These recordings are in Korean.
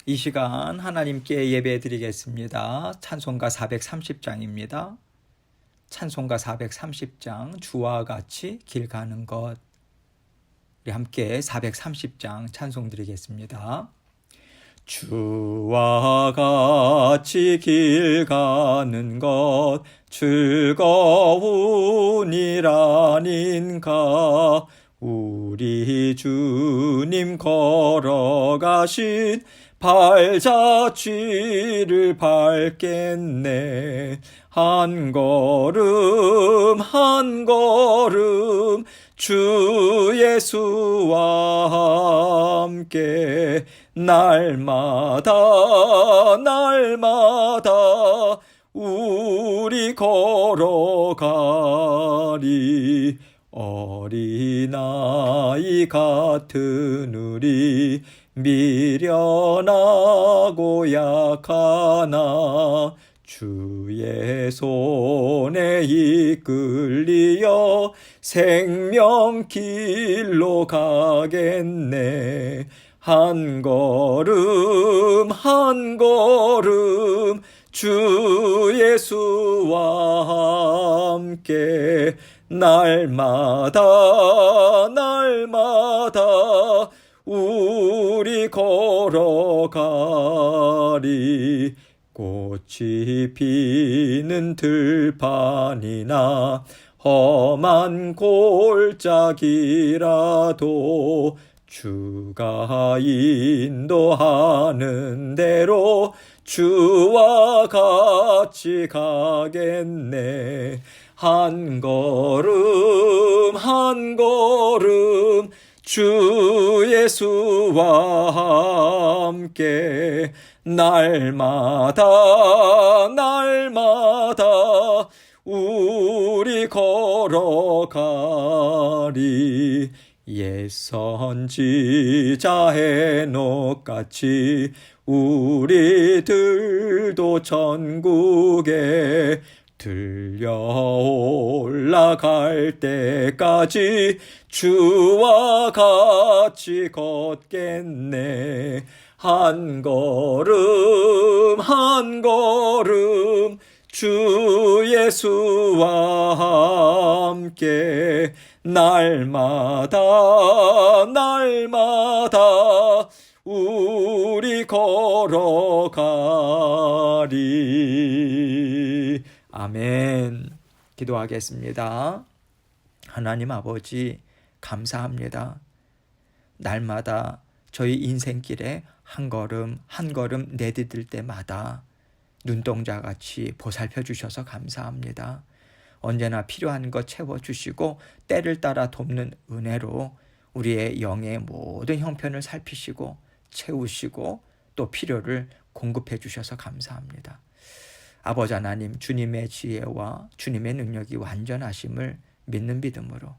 이 시간 하나님께 예배 드리겠습니다. 찬송가 430장입니다. 찬송가 430장 주와 같이 길 가는 것. 우리 함께 430장 찬송 드리겠습니다. 주와 같이 길 가는 것 즐거우니라닌가. 우리 주님 걸어가신 발자취를 밟겠네. 한 걸음 한 걸음 주 예수와 함께 날마다 우리 걸어가리. 어린아이 같은 우리 미련하고 약하나 주의 손에 이끌리어 생명길로 가겠네. 한 걸음 한 걸음 주 예수와 함께 날마다 우리 걸어가리. 꽃이 피는 들판이나 험한 골짜기라도 주가 인도하는 대로 주와 같이 가겠네. 한 걸음 한 걸음 주 예수와 함께 날마다 우리 걸어가리. 옛 선지자 헤녹같이 우리들도 천국에 들려 올라갈 때까지 주와 같이 걷겠네. 한 걸음 한 걸음 주 예수와 함께 날마다 우리 걸어가리. 아멘. 기도하겠습니다. 하나님 아버지, 감사합니다. 날마다 저희 인생길에 한 걸음 한 걸음 내디딜 때마다 눈동자같이 보살펴 주셔서 감사합니다. 언제나 필요한 것 채워주시고 때를 따라 돕는 은혜로 우리의 영의 모든 형편을 살피시고 채우시고 또 필요를 공급해 주셔서 감사합니다. 아버지 하나님, 주님의 지혜와 주님의 능력이 완전하심을 믿는 믿음으로,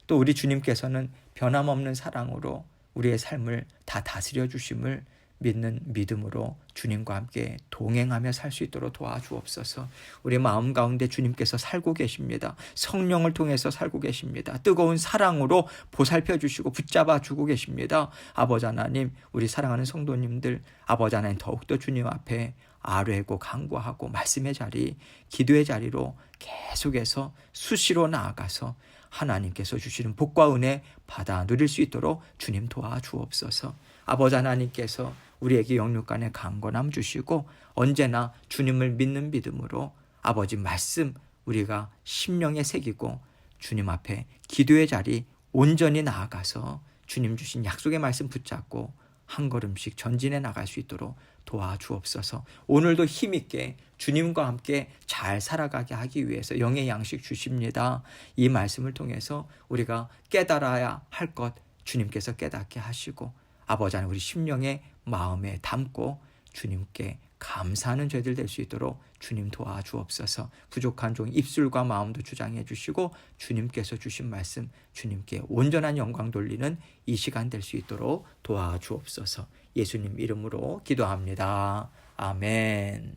또 우리 주님께서는 변함없는 사랑으로 우리의 삶을 다 다스려 주심을 믿는 믿음으로 주님과 함께 동행하며 살 수 있도록 도와주옵소서. 우리 마음 가운데 주님께서 살고 계십니다. 성령을 통해서 살고 계십니다. 뜨거운 사랑으로 보살펴 주시고 붙잡아 주고 계십니다. 아버지 하나님, 우리 사랑하는 성도님들, 아버지 하나님 더욱더 주님 앞에 아뢰고 간구하고 말씀의 자리, 기도의 자리로 계속해서 수시로 나아가서 하나님께서 주시는 복과 은혜 받아 누릴 수 있도록 주님 도와주옵소서. 아버지 하나님께서 우리에게 영육간의 강건함 주시고 언제나 주님을 믿는 믿음으로 아버지 말씀 우리가 심령에 새기고 주님 앞에 기도의 자리 온전히 나아가서 주님 주신 약속의 말씀 붙잡고 한 걸음씩 전진해 나갈 수 있도록 도와주옵소서. 오늘도 힘있게 주님과 함께 잘 살아가게 하기 위해서 영의 양식 주십니다. 이 말씀을 통해서 우리가 깨달아야 할 것 주님께서 깨닫게 하시고 아버지 하나님 우리 심령의 마음에 담고 주님께 감사하는 저희들 될 수 있도록 주님 도와주옵소서. 부족한 종 입술과 마음도 주장해 주시고 주님께서 주신 말씀 주님께 온전한 영광 돌리는 이 시간 될 수 있도록 도와주옵소서. 예수님 이름으로 기도합니다. 아멘.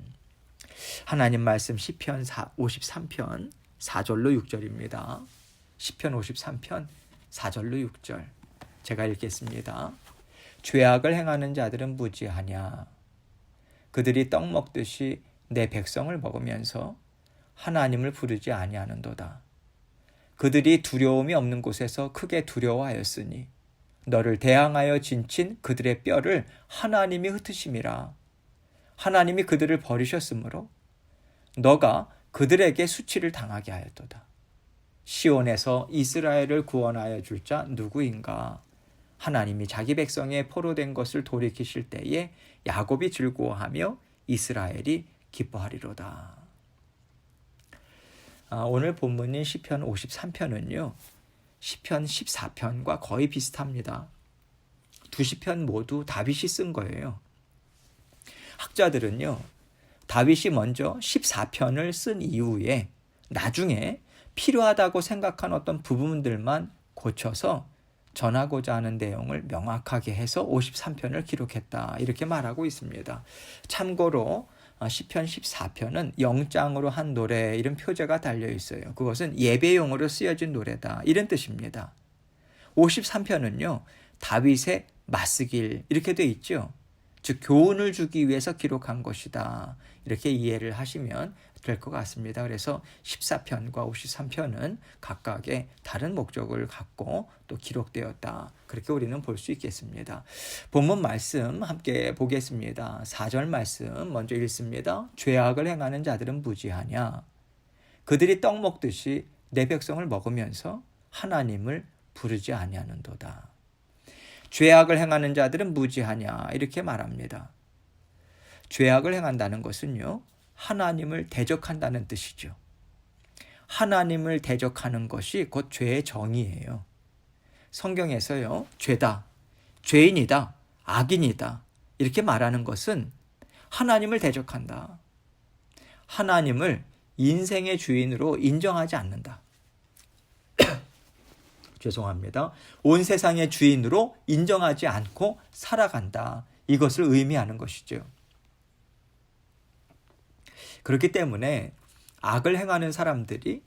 하나님 말씀 시편 53편 4절로 6절입니다. 시편 53편 4절로 6절 제가 읽겠습니다. 죄악을 행하는 자들은 무지하냐. 그들이 떡 먹듯이 내 백성을 먹으면서 하나님을 부르지 아니하는도다. 그들이 두려움이 없는 곳에서 크게 두려워하였으니 너를 대항하여 진친 그들의 뼈를 하나님이 흩으심이라. 하나님이 그들을 버리셨으므로 너가 그들에게 수치를 당하게 하였도다. 시온에서 이스라엘을 구원하여 줄 자 누구인가? 하나님이 자기 백성의 포로된 것을 돌이키실 때에 야곱이 즐거워하며 이스라엘이 기뻐하리로다. 오늘 본문인 시편 53편은요. 시편 14편과 거의 비슷합니다. 두 시편 모두 다윗이 쓴 거예요. 학자들은요. 다윗이 먼저 14편을 쓴 이후에 나중에 필요하다고 생각한 어떤 부분들만 고쳐서 전하고자 하는 내용을 명확하게 해서 53편을 기록했다. 이렇게 말하고 있습니다. 참고로 시편 14편은 영장으로 한 노래 이런 표제가 달려 있어요. 그것은 예배용으로 쓰여진 노래다. 이런 뜻입니다. 53편은요. 다윗의 맞쓰길 이렇게 돼 있죠. 즉 교훈을 주기 위해서 기록한 것이다. 이렇게 이해를 하시면 될 것 같습니다. 그래서 14편과 53편은 각각의 다른 목적을 갖고 또 기록되었다. 그렇게 우리는 볼 수 있겠습니다. 본문 말씀 함께 보겠습니다. 4절 말씀 먼저 읽습니다. 죄악을 행하는 자들은 무지하냐. 그들이 떡 먹듯이 내 백성을 먹으면서 하나님을 부르지 아니하는도다. 죄악을 행하는 자들은 무지하냐 이렇게 말합니다. 죄악을 행한다는 것은요. 하나님을 대적한다는 뜻이죠. 하나님을 대적하는 것이 곧 죄의 정의예요. 성경에서요. 죄다, 죄인이다, 악인이다 이렇게 말하는 것은 하나님을 대적한다. 하나님을 인생의 주인으로 인정하지 않는다. 죄송합니다. 온 세상의 주인으로 인정하지 않고 살아간다. 이것을 의미하는 것이죠. 그렇기 때문에 악을 행하는 사람들이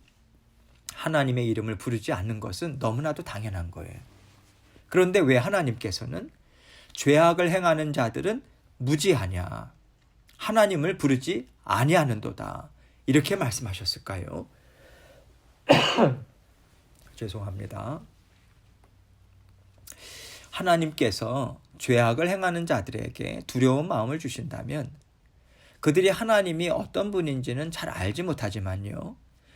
하나님의 이름을 부르지 않는 것은 너무나도 당연한 거예요. 그런데 왜 하나님께서는 죄악을 행하는 자들은 무지하냐, 하나님을 부르지 아니하는도다 이렇게 말씀하셨을까요? 죄송합니다. 하나님께서 죄악을 행하는 자들에게 두려운 마음을 주신다면 그들이 하나님이 어떤 분인지는 잘 알지 못하지만요.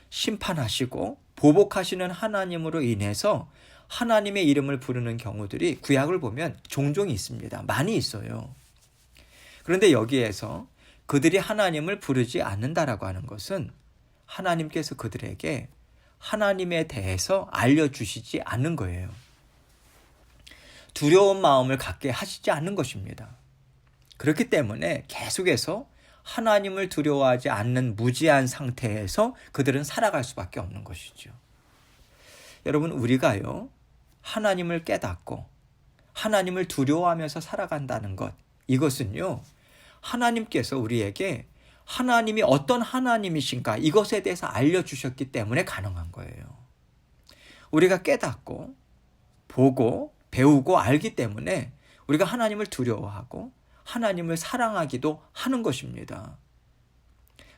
심판하시고 보복하시는 하나님으로 인해서 하나님의 이름을 부르는 경우들이 구약을 보면 종종 있습니다. 많이 있어요. 그런데 여기에서 그들이 하나님을 부르지 않는다라고 하는 것은 하나님께서 그들에게 하나님에 대해서 알려주시지 않는 거예요. 두려운 마음을 갖게 하시지 않는 것입니다. 그렇기 때문에 계속해서 하나님을 두려워하지 않는 무지한 상태에서 그들은 살아갈 수밖에 없는 것이죠. 여러분, 우리가요, 하나님을 깨닫고 하나님을 두려워하면서 살아간다는 것, 이것은요, 하나님께서 우리에게 하나님이 어떤 하나님이신가 이것에 대해서 알려주셨기 때문에 가능한 거예요. 우리가 깨닫고 보고 배우고 알기 때문에 우리가 하나님을 두려워하고 하나님을 사랑하기도 하는 것입니다.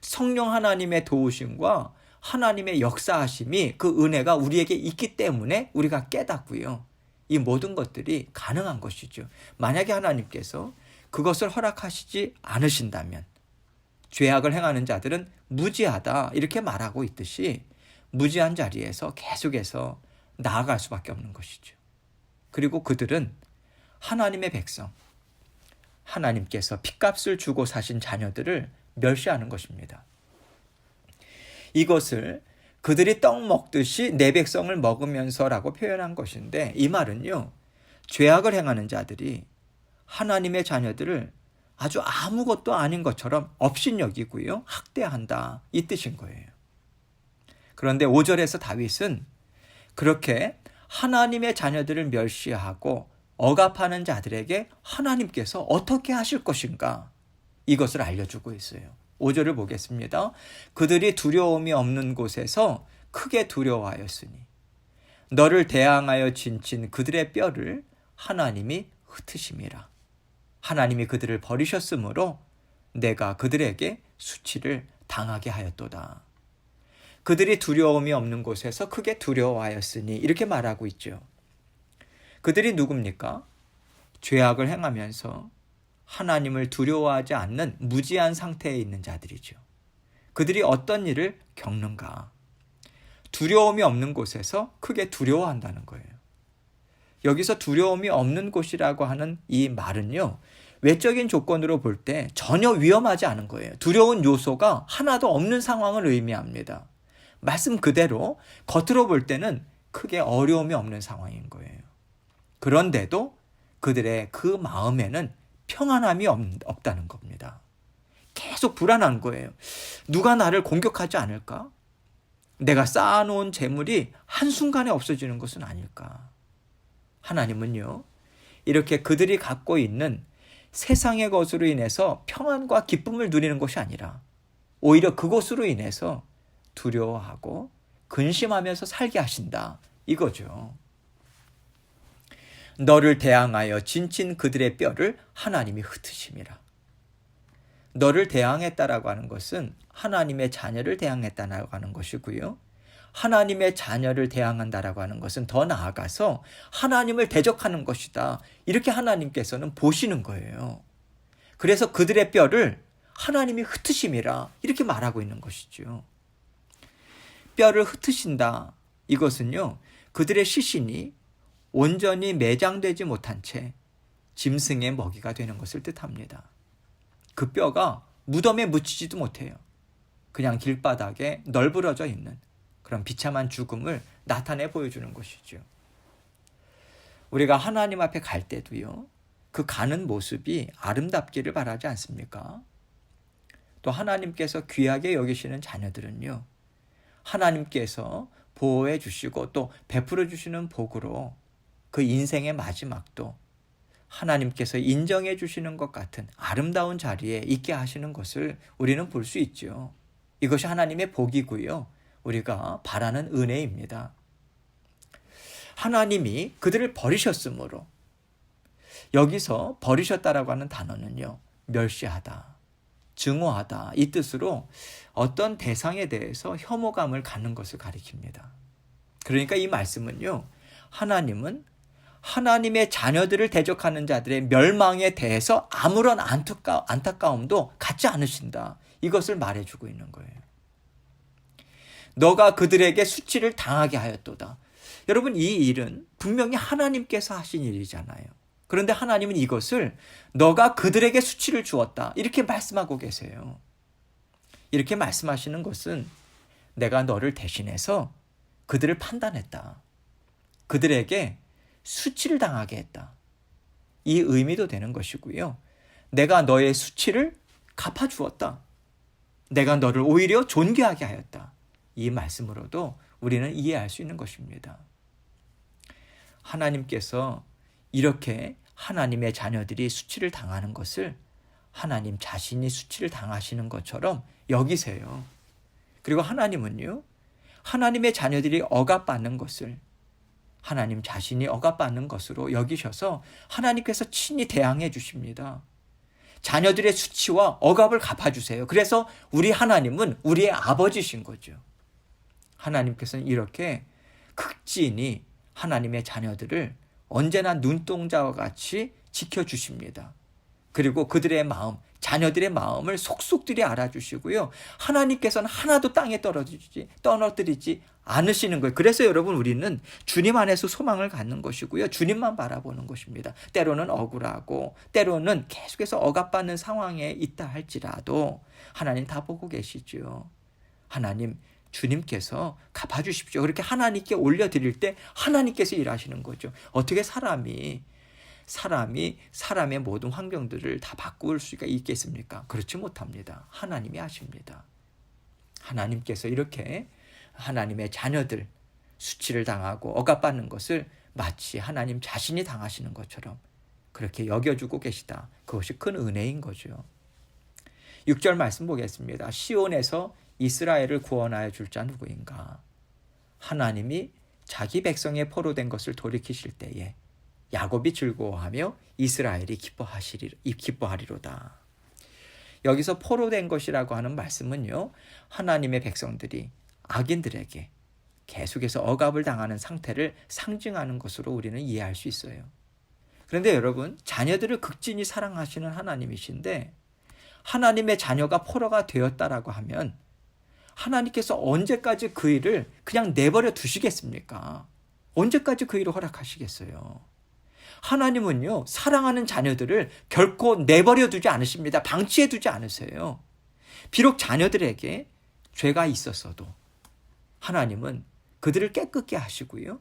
성령 하나님의 도우심과 하나님의 역사하심이 그 은혜가 우리에게 있기 때문에 우리가 깨닫고요. 이 모든 것들이 가능한 것이죠. 만약에 하나님께서 그것을 허락하시지 않으신다면 죄악을 행하는 자들은 무지하다 이렇게 말하고 있듯이 무지한 자리에서 계속해서 나아갈 수밖에 없는 것이죠. 그리고 그들은 하나님의 백성, 하나님께서 핏값을 주고 사신 자녀들을 멸시하는 것입니다. 이것을 그들이 떡 먹듯이 내 백성을 먹으면서라고 표현한 것인데 이 말은요. 죄악을 행하는 자들이 하나님의 자녀들을 아주 아무것도 아닌 것처럼 업신여기고요. 학대한다. 이 뜻인 거예요. 그런데 5절에서 다윗은 그렇게 하나님의 자녀들을 멸시하고 억압하는 자들에게 하나님께서 어떻게 하실 것인가 이것을 알려주고 있어요. 5절을 보겠습니다. 그들이 두려움이 없는 곳에서 크게 두려워하였으니 너를 대항하여 진친 그들의 뼈를 하나님이 흩으심이라. 하나님이 그들을 버리셨으므로 내가 그들에게 수치를 당하게 하였도다. 그들이 두려움이 없는 곳에서 크게 두려워하였으니 이렇게 말하고 있죠. 그들이 누굽니까? 죄악을 행하면서 하나님을 두려워하지 않는 무지한 상태에 있는 자들이죠. 그들이 어떤 일을 겪는가? 두려움이 없는 곳에서 크게 두려워한다는 거예요. 여기서 두려움이 없는 곳이라고 하는 이 말은요, 외적인 조건으로 볼 때 전혀 위험하지 않은 거예요. 두려운 요소가 하나도 없는 상황을 의미합니다. 말씀 그대로 겉으로 볼 때는 크게 어려움이 없는 상황인 거예요. 그런데도 그들의 그 마음에는 평안함이 없다는 겁니다. 계속 불안한 거예요. 누가 나를 공격하지 않을까? 내가 쌓아놓은 재물이 한순간에 없어지는 것은 아닐까? 하나님은요, 이렇게 그들이 갖고 있는 세상의 것으로 인해서 평안과 기쁨을 누리는 것이 아니라 오히려 그것으로 인해서 두려워하고 근심하면서 살게 하신다, 이거죠. 너를 대항하여 진친 그들의 뼈를 하나님이 흩으심이라. 너를 대항했다라고 하는 것은 하나님의 자녀를 대항했다라고 하는 것이고요. 하나님의 자녀를 대항한다라고 하는 것은 더 나아가서 하나님을 대적하는 것이다, 이렇게 하나님께서는 보시는 거예요. 그래서 그들의 뼈를 하나님이 흩으심이라 이렇게 말하고 있는 것이죠. 뼈를 흩으신다, 이것은요, 그들의 시신이 온전히 매장되지 못한 채 짐승의 먹이가 되는 것을 뜻합니다. 그 뼈가 무덤에 묻히지도 못해요. 그냥 길바닥에 널브러져 있는 그런 비참한 죽음을 나타내 보여주는 것이죠. 우리가 하나님 앞에 갈 때도요, 그 가는 모습이 아름답기를 바라지 않습니까? 또 하나님께서 귀하게 여기시는 자녀들은요, 하나님께서 보호해 주시고 또 베풀어 주시는 복으로 그 인생의 마지막도 하나님께서 인정해 주시는 것 같은 아름다운 자리에 있게 하시는 것을 우리는 볼 수 있죠. 이것이 하나님의 복이고요, 우리가 바라는 은혜입니다. 하나님이 그들을 버리셨으므로, 여기서 버리셨다라고 하는 단어는요, 멸시하다, 증오하다, 이 뜻으로 어떤 대상에 대해서 혐오감을 갖는 것을 가리킵니다. 그러니까 이 말씀은요, 하나님은 하나님의 자녀들을 대적하는 자들의 멸망에 대해서 아무런 안타까움도 갖지 않으신다, 이것을 말해주고 있는 거예요. 너가 그들에게 수치를 당하게 하였도다. 여러분, 이 일은 분명히 하나님께서 하신 일이잖아요. 그런데 하나님은 이것을 너가 그들에게 수치를 주었다, 이렇게 말씀하고 계세요. 이렇게 말씀하시는 것은 내가 너를 대신해서 그들을 판단했다, 그들에게 수치를 당하게 했다, 이 의미도 되는 것이고요. 내가 너의 수치를 갚아주었다, 내가 너를 오히려 존귀하게 하였다, 이 말씀으로도 우리는 이해할 수 있는 것입니다. 하나님께서 이렇게 하나님의 자녀들이 수치를 당하는 것을 하나님 자신이 수치를 당하시는 것처럼 여기세요. 그리고 하나님은요, 하나님의 자녀들이 억압받는 것을 하나님 자신이 억압받는 것으로 여기셔서 하나님께서 친히 대항해 주십니다. 자녀들의 수치와 억압을 갚아주세요. 그래서 우리 하나님은 우리의 아버지신 거죠. 하나님께서는 이렇게 극진히 하나님의 자녀들을 언제나 눈동자와 같이 지켜주십니다. 그리고 그들의 마음, 자녀들의 마음을 속속들이 알아주시고요, 하나님께서는 하나도 땅에 떨어뜨리지 않으시는 거예요. 그래서 여러분, 우리는 주님 안에서 소망을 갖는 것이고요, 주님만 바라보는 것입니다. 때로는 억울하고 때로는 계속해서 억압받는 상황에 있다 할지라도 하나님 다 보고 계시죠. 하나님, 주님께서 갚아주십시오. 그렇게 하나님께 올려드릴 때 하나님께서 일하시는 거죠. 어떻게 사람이 사람의 모든 환경들을 다 바꿀 수가 있겠습니까? 그렇지 못합니다. 하나님이 하십니다. 하나님께서 이렇게 하나님의 자녀들 수치를 당하고 억압받는 것을 마치 하나님 자신이 당하시는 것처럼 그렇게 여겨주고 계시다. 그것이 큰 은혜인 거죠. 6절 말씀 보겠습니다. 시온에서 이스라엘을 구원하여 줄 자 누구인가? 하나님이 자기 백성의 포로된 것을 돌이키실 때에 야곱이 즐거워하며 이스라엘이 기뻐하리로다. 여기서 포로된 것이라고 하는 말씀은요, 하나님의 백성들이 악인들에게 계속해서 억압을 당하는 상태를 상징하는 것으로 우리는 이해할 수 있어요. 그런데 여러분, 자녀들을 극진히 사랑하시는 하나님이신데 하나님의 자녀가 포로가 되었다라고 하면 하나님께서 언제까지 그 일을 그냥 내버려 두시겠습니까? 언제까지 그 일을 허락하시겠어요? 하나님은요, 사랑하는 자녀들을 결코 내버려 두지 않으십니다. 방치해 두지 않으세요. 비록 자녀들에게 죄가 있었어도 하나님은 그들을 깨끗게 하시고요,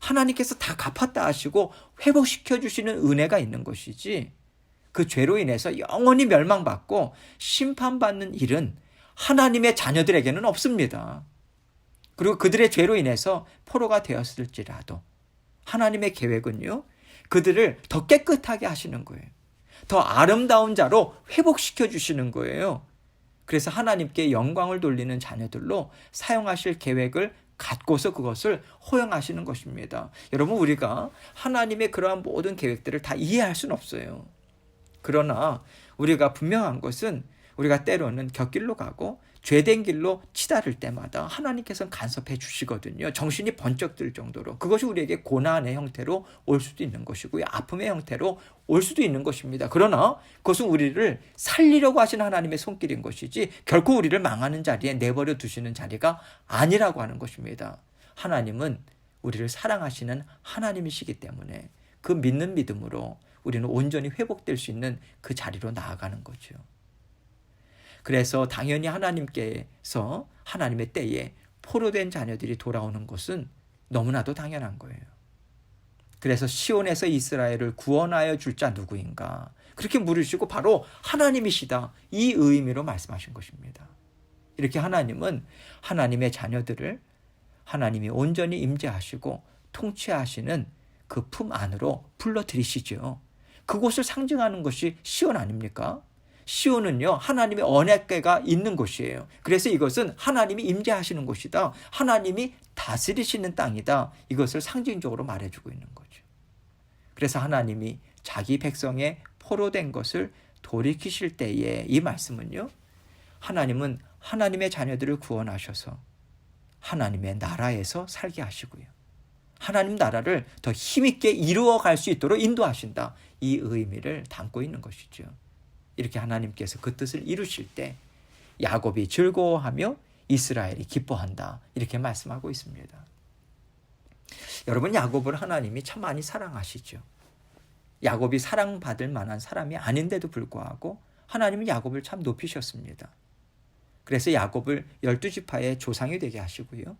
하나님께서 다 갚았다 하시고 회복시켜 주시는 은혜가 있는 것이지, 그 죄로 인해서 영원히 멸망받고 심판받는 일은 하나님의 자녀들에게는 없습니다. 그리고 그들의 죄로 인해서 포로가 되었을지라도 하나님의 계획은요, 그들을 더 깨끗하게 하시는 거예요. 더 아름다운 자로 회복시켜 주시는 거예요. 그래서 하나님께 영광을 돌리는 자녀들로 사용하실 계획을 갖고서 그것을 허용하시는 것입니다. 여러분, 우리가 하나님의 그러한 모든 계획들을 다 이해할 수는 없어요. 그러나 우리가 분명한 것은 우리가 때로는 곁길로 가고 죄된 길로 치달을 때마다 하나님께서는 간섭해 주시거든요. 정신이 번쩍 들 정도로. 그것이 우리에게 고난의 형태로 올 수도 있는 것이고요, 아픔의 형태로 올 수도 있는 것입니다. 그러나 그것은 우리를 살리려고 하시는 하나님의 손길인 것이지 결코 우리를 망하는 자리에 내버려 두시는 자리가 아니라고 하는 것입니다. 하나님은 우리를 사랑하시는 하나님이시기 때문에 그 믿는 믿음으로 우리는 온전히 회복될 수 있는 그 자리로 나아가는 거죠. 그래서 당연히 하나님께서 하나님의 때에 포로된 자녀들이 돌아오는 것은 너무나도 당연한 거예요. 그래서 시온에서 이스라엘을 구원하여 줄 자 누구인가, 그렇게 물으시고 바로 하나님이시다, 이 의미로 말씀하신 것입니다. 이렇게 하나님은 하나님의 자녀들을 하나님이 온전히 임재하시고 통치하시는 그 품 안으로 불러들이시죠. 그곳을 상징하는 것이 시온 아닙니까? 시온은요, 하나님의 언약궤가 있는 곳이에요. 그래서 이것은 하나님이 임재하시는 곳이다, 하나님이 다스리시는 땅이다, 이것을 상징적으로 말해주고 있는 거죠. 그래서 하나님이 자기 백성의 포로된 것을 돌이키실 때에 이 말씀은요, 하나님은 하나님의 자녀들을 구원하셔서 하나님의 나라에서 살게 하시고요, 하나님 나라를 더 힘있게 이루어갈 수 있도록 인도하신다, 이 의미를 담고 있는 것이죠. 이렇게 하나님께서 그 뜻을 이루실 때 야곱이 즐거워하며 이스라엘이 기뻐한다, 이렇게 말씀하고 있습니다. 여러분, 야곱을 하나님이 참 많이 사랑하시죠. 야곱이 사랑받을 만한 사람이 아닌데도 불구하고 하나님은 야곱을 참 높이셨습니다. 그래서 야곱을 12지파의 조상이 되게 하시고요,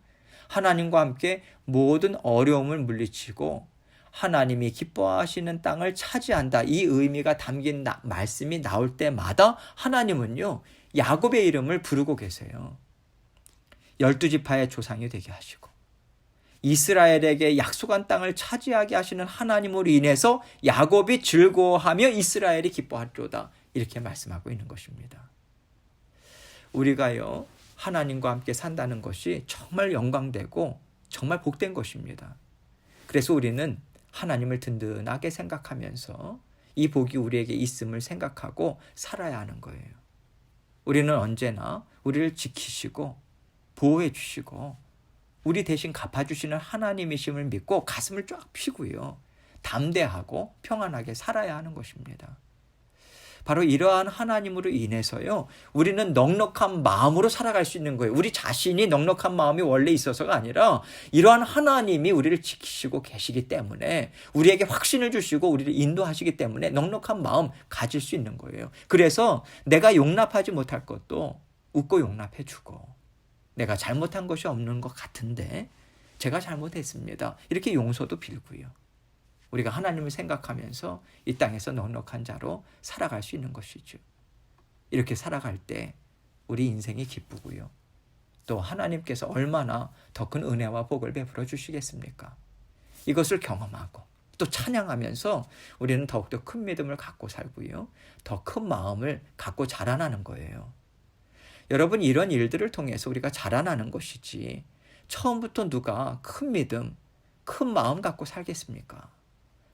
하나님과 함께 모든 어려움을 물리치고 하나님이 기뻐하시는 땅을 차지한다, 이 의미가 담긴 말씀이 나올 때마다 하나님은요, 야곱의 이름을 부르고 계세요. 12지파의 조상이 되게 하시고 이스라엘에게 약속한 땅을 차지하게 하시는 하나님으로 인해서 야곱이 즐거워하며 이스라엘이 기뻐하리로다, 이렇게 말씀하고 있는 것입니다. 우리가요, 하나님과 함께 산다는 것이 정말 영광되고 정말 복된 것입니다. 그래서 우리는 하나님을 든든하게 생각하면서 이 복이 우리에게 있음을 생각하고 살아야 하는 거예요. 우리는 언제나 우리를 지키시고 보호해 주시고 우리 대신 갚아주시는 하나님이심을 믿고 가슴을 쫙 펴고요, 담대하고 평안하게 살아야 하는 것입니다. 바로 이러한 하나님으로 인해서요, 우리는 넉넉한 마음으로 살아갈 수 있는 거예요. 우리 자신이 넉넉한 마음이 원래 있어서가 아니라 이러한 하나님이 우리를 지키시고 계시기 때문에, 우리에게 확신을 주시고 우리를 인도하시기 때문에 넉넉한 마음 가질 수 있는 거예요. 그래서 내가 용납하지 못할 것도 웃고 용납해 주고, 내가 잘못한 것이 없는 것 같은데 제가 잘못했습니다, 이렇게 용서도 빌고요, 우리가 하나님을 생각하면서 이 땅에서 넉넉한 자로 살아갈 수 있는 것이죠. 이렇게 살아갈 때 우리 인생이 기쁘고요, 또 하나님께서 얼마나 더 큰 은혜와 복을 베풀어 주시겠습니까? 이것을 경험하고 또 찬양하면서 우리는 더욱더 큰 믿음을 갖고 살고요, 더 큰 마음을 갖고 자라나는 거예요. 여러분, 이런 일들을 통해서 우리가 자라나는 것이지 처음부터 누가 큰 믿음, 큰 마음 갖고 살겠습니까?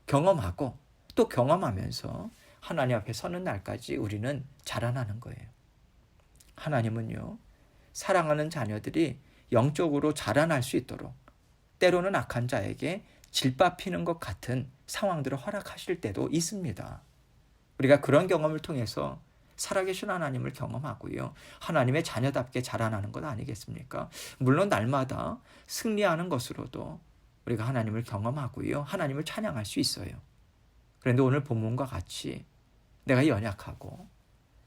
경험하고 또 경험하면서 하나님 앞에 서는 날까지 우리는 자라나는 거예요. 하나님은요, 사랑하는 자녀들이 영적으로 자라날 수 있도록 때로는 악한 자에게 질밥히는 것 같은 상황들을 허락하실 때도 있습니다. 우리가 그런 경험을 통해서 살아계신 하나님을 경험하고요, 하나님의 자녀답게 자라나는 것 아니겠습니까? 물론 날마다 승리하는 것으로도 우리가 하나님을 경험하고요, 하나님을 찬양할 수 있어요. 그런데 오늘 본문과 같이 내가 연약하고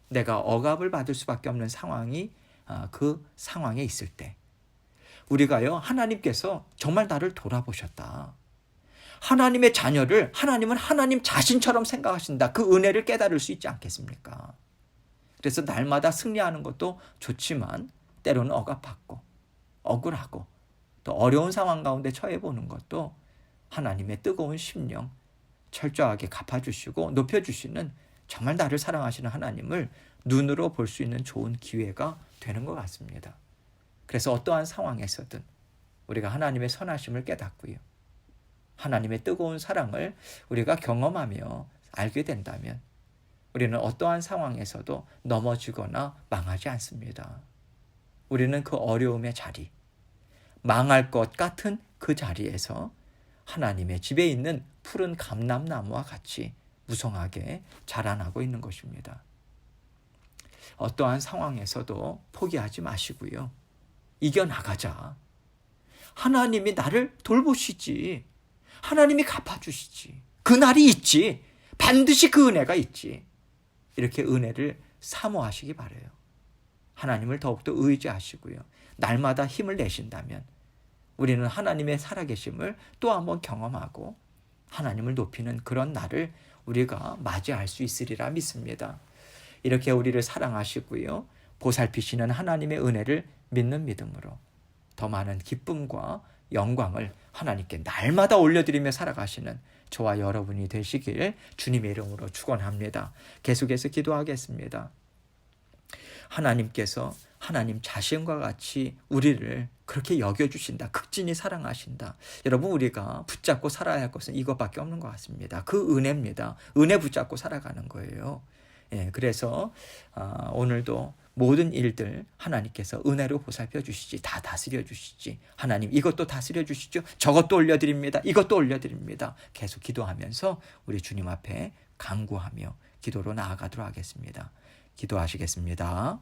내가 억압을 받을 수밖에 없는 상황이 그 상황에 있을 때 우리가요, 하나님께서 정말 나를 돌아보셨다, 하나님의 자녀를 하나님은 하나님 자신처럼 생각하신다, 그 은혜를 깨달을 수 있지 않겠습니까? 그래서 날마다 승리하는 것도 좋지만 때로는 억압받고 억울하고 또 어려운 상황 가운데 처해보는 것도 하나님의 뜨거운 심령 철저하게 갚아주시고 높여주시는, 정말 나를 사랑하시는 하나님을 눈으로 볼 수 있는 좋은 기회가 되는 것 같습니다. 그래서 어떠한 상황에서든 우리가 하나님의 선하심을 깨닫고요, 하나님의 뜨거운 사랑을 우리가 경험하며 알게 된다면 우리는 어떠한 상황에서도 넘어지거나 망하지 않습니다. 우리는 그 어려움의 자리, 망할 것 같은 그 자리에서 하나님의 집에 있는 푸른 감람나무와 같이 무성하게 자라나고 있는 것입니다. 어떠한 상황에서도 포기하지 마시고요, 이겨나가자. 하나님이 나를 돌보시지, 하나님이 갚아주시지, 그날이 있지, 반드시 그 은혜가 있지, 이렇게 은혜를 사모하시기 바라요. 하나님을 더욱더 의지하시고요, 날마다 힘을 내신다면 우리는 하나님의 살아계심을 또 한번 경험하고 하나님을 높이는 그런 날을 우리가 맞이할 수 있으리라 믿습니다. 이렇게 우리를 사랑하시고요, 보살피시는 하나님의 은혜를 믿는 믿음으로 더 많은 기쁨과 영광을 하나님께 날마다 올려드리며 살아가시는 저와 여러분이 되시길 주님의 이름으로 축원합니다. 계속해서 기도하겠습니다. 하나님께서 하나님 자신과 같이 우리를 그렇게 여겨주신다, 극진히 사랑하신다. 여러분, 우리가 붙잡고 살아야 할 것은 이것밖에 없는 것 같습니다. 그 은혜입니다. 은혜 붙잡고 살아가는 거예요. 그래서 오늘도 모든 일들 하나님께서 은혜로 보살펴 주시지, 다 다스려 주시지. 하나님 이것도 다스려 주시죠, 저것도 올려드립니다, 이것도 올려드립니다. 계속 기도하면서 우리 주님 앞에 간구하며 기도로 나아가도록 하겠습니다. 기도하시겠습니다.